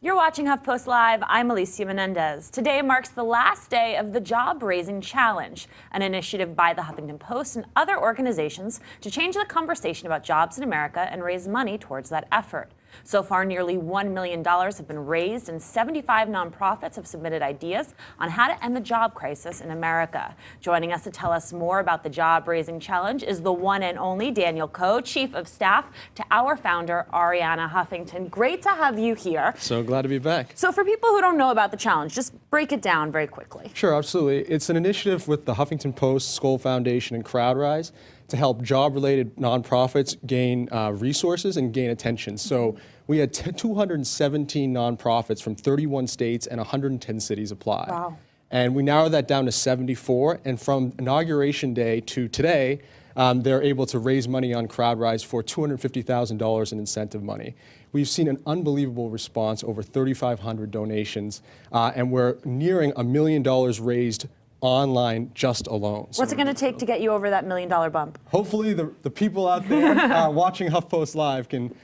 You're watching HuffPost Live. I'm Alicia Menendez. Today marks the last day of the JobRaising Challenge, an initiative by the Huffington Post and other organizations to change the conversation about jobs in America and raise money towards that effort. So far, nearly $1 million have been raised, and 75 nonprofits have submitted ideas on how to end the job crisis in America. Joining us to tell us more about the JobRaising Challenge is the one and only Daniel Koh, Chief of Staff to our founder, Arianna Huffington. Great to have you here. So glad to be back. So for people who don't know about the challenge, just break it down very quickly. Sure, absolutely. It's an initiative with the Huffington Post, Skoll Foundation, and CrowdRise to help job-related nonprofits gain resources and gain attention. So we had 217 nonprofits from 31 states and 110 cities apply. Wow. And we narrowed that down to 74. And from inauguration day to today, they're able to raise money on CrowdRise for $250,000 in incentive money. We've seen an unbelievable response, over 3,500 donations, and we're nearing $1 million raised online just alone. What's it going to take to get you over that $1 million bump? Hopefully the people out there watching HuffPost Live can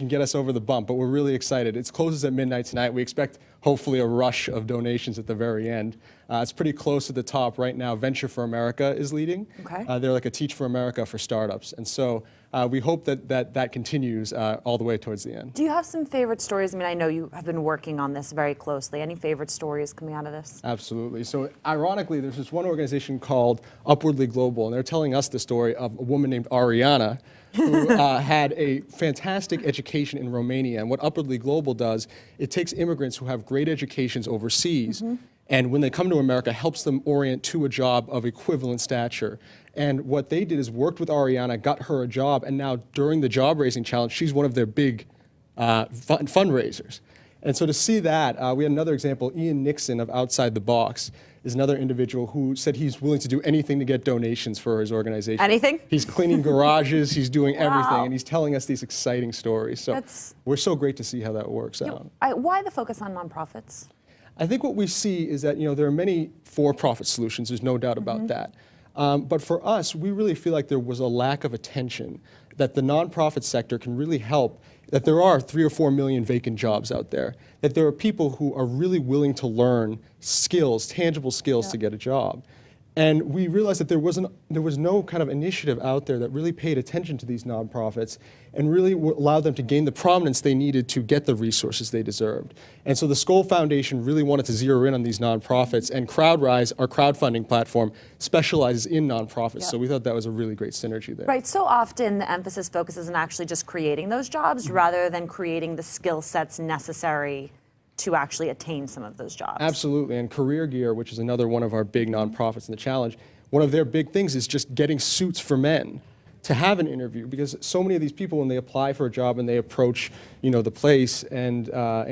get us over the bump, but we're really excited. It closes at midnight tonight. We expect hopefully a rush of donations at the very end. It's pretty close at the top right now. Venture for America is leading. Okay. They're like a Teach for America for startups. And so we hope that continues all the way towards the end. Do you have some favorite stories? I mean, I know you have been working on this very closely. Any favorite stories coming out of this? Absolutely. So ironically, there's this one organization called Upwardly Global, and they're telling us the story of a woman named Arianna who had a fantastic education in Romania. And what Upwardly Global does, it takes immigrants who have great educations overseas, and when they come to America, helps them orient to a job of equivalent stature. And what they did is worked with Arianna, got her a job, and now during the JobRaising Challenge, she's one of their big fundraisers. And so to see that, we had another example. Ian Nixon of Outside the Box is another individual who said he's willing to do anything to get donations for his organization. Anything? He's cleaning garages, he's doing everything, Wow. and he's telling us these exciting stories. So we're so great to see how that works out. Why the focus on nonprofits? I think what we see is that there are many for-profit solutions, there's no doubt about that. But for us, we really feel like there was a lack of attention, that the nonprofit sector can really help, that there are 3 or 4 million vacant jobs out there, that there are people who are really willing to learn skills, tangible skills to get a job. And we realized that there was no kind of initiative out there that really paid attention to these nonprofits and really allowed them to gain the prominence they needed to get the resources they deserved. And so the Skoll Foundation really wanted to zero in on these nonprofits, and CrowdRise, our crowdfunding platform, specializes in nonprofits. So we thought that was a really great synergy there. Right, so often the emphasis focuses on actually just creating those jobs rather than creating the skill sets necessary to actually attain some of those jobs. Absolutely, and Career Gear, which is another one of our big nonprofits in the challenge, one of their big things is just getting suits for men to have an interview, because so many of these people, when they apply for a job and they approach the place and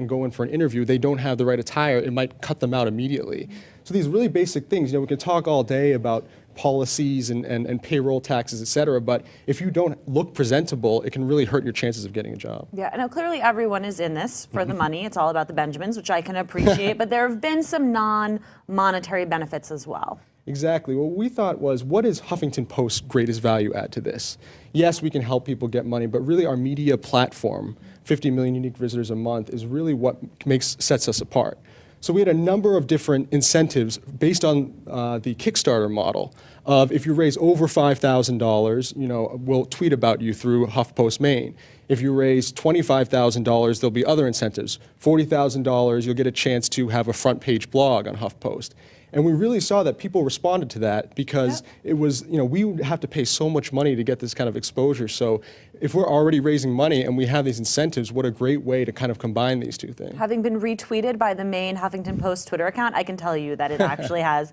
go in for an interview, they don't have the right attire. It might cut them out immediately. So these really basic things, we can talk all day about policies and payroll taxes, et cetera, but if you don't look presentable, it can really hurt your chances of getting a job. Yeah, now clearly everyone is in this for the money. It's all about the Benjamins, which I can appreciate, but there have been some non-monetary benefits as well. Exactly. What we thought was, what is Huffington Post's greatest value add to this? Yes, we can help people get money, but really our media platform, 50 million unique visitors a month, is really what sets us apart. So we had a number of different incentives based on the Kickstarter model of, if you raise over $5,000, we'll tweet about you through HuffPost Maine. If you raise $25,000, there'll be other incentives. $40,000, you'll get a chance to have a front page blog on HuffPost. And we really saw that people responded to that because it was, we would have to pay so much money to get this kind of exposure. So if we're already raising money and we have these incentives, what a great way to kind of combine these two things. Having been retweeted by the main Huffington Post Twitter account, I can tell you that it actually has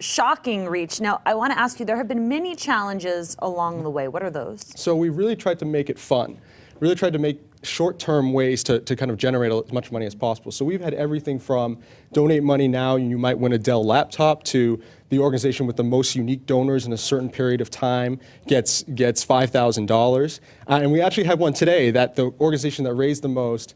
shocking reach. Now, I want to ask you, there have been many challenges along the way. What are those? So we really tried to make it fun. Really tried to make short-term ways to kind of generate as much money as possible. So we've had everything from donate money now, and you might win a Dell laptop, to the organization with the most unique donors in a certain period of time gets $5,000. And we actually had one today that the organization that raised the most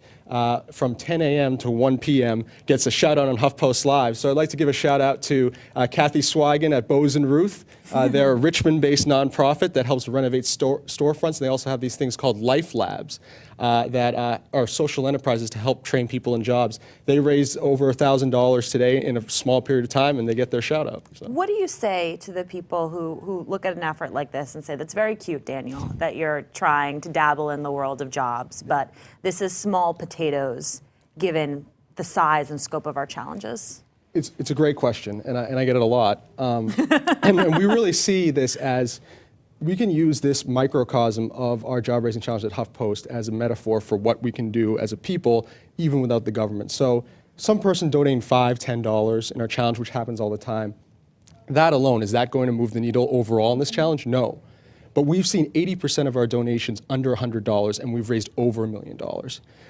from 10 a.m. to 1 p.m. gets a shout out on HuffPost Live. So I'd like to give a shout out to Kathy Swigan at Bose and Ruth. They're a Richmond-based nonprofit that helps renovate storefronts. And they also have these things called Life Labs. that are social enterprises to help train people in jobs. They raised over $1,000 today in a small period of time, and they get their shout out. So. What do you say to the people who look at an effort like this and say, that's very cute, Daniel, that you're trying to dabble in the world of jobs, but this is small potatoes given the size and scope of our challenges? It's a great question, and I get it a lot. And we really see this as we can use this microcosm of our job raising challenge at HuffPost as a metaphor for what we can do as a people, even without the government. So some person donating $5, $10 in our challenge, which happens all the time, that alone, is that going to move the needle overall in this challenge? No. But we've seen 80% of our donations under $100, and we've raised over $1 million.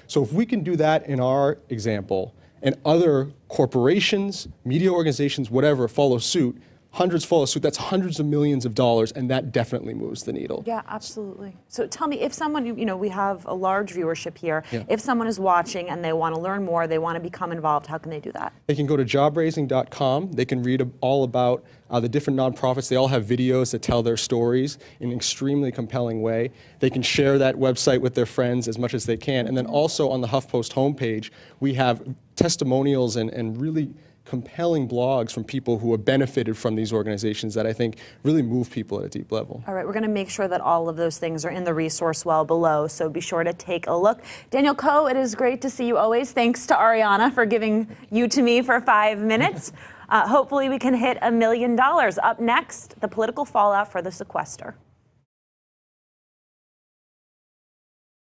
So if we can do that in our example, and other corporations, media organizations, whatever, follow suit, hundreds follow suit, that's hundreds of millions of dollars, and that definitely moves the needle. Yeah, absolutely. So tell me, if someone, we have a large viewership here, Yeah. if someone is watching and they want to learn more, they want to become involved, how can they do that? They can go to JobRaising.com. They can read all about the different nonprofits. They all have videos that tell their stories in an extremely compelling way. They can share that website with their friends as much as they can. And then also on the HuffPost homepage, we have testimonials and really compelling blogs from people who have benefited from these organizations that I think really move people at a deep level. All right, we're going to make sure that all of those things are in the resource well below, so be sure to take a look. Daniel Koh, it is great to see you always. Thanks to Arianna for giving you to me for 5 minutes. Hopefully we can hit $1 million. Up next, the political fallout for the sequester.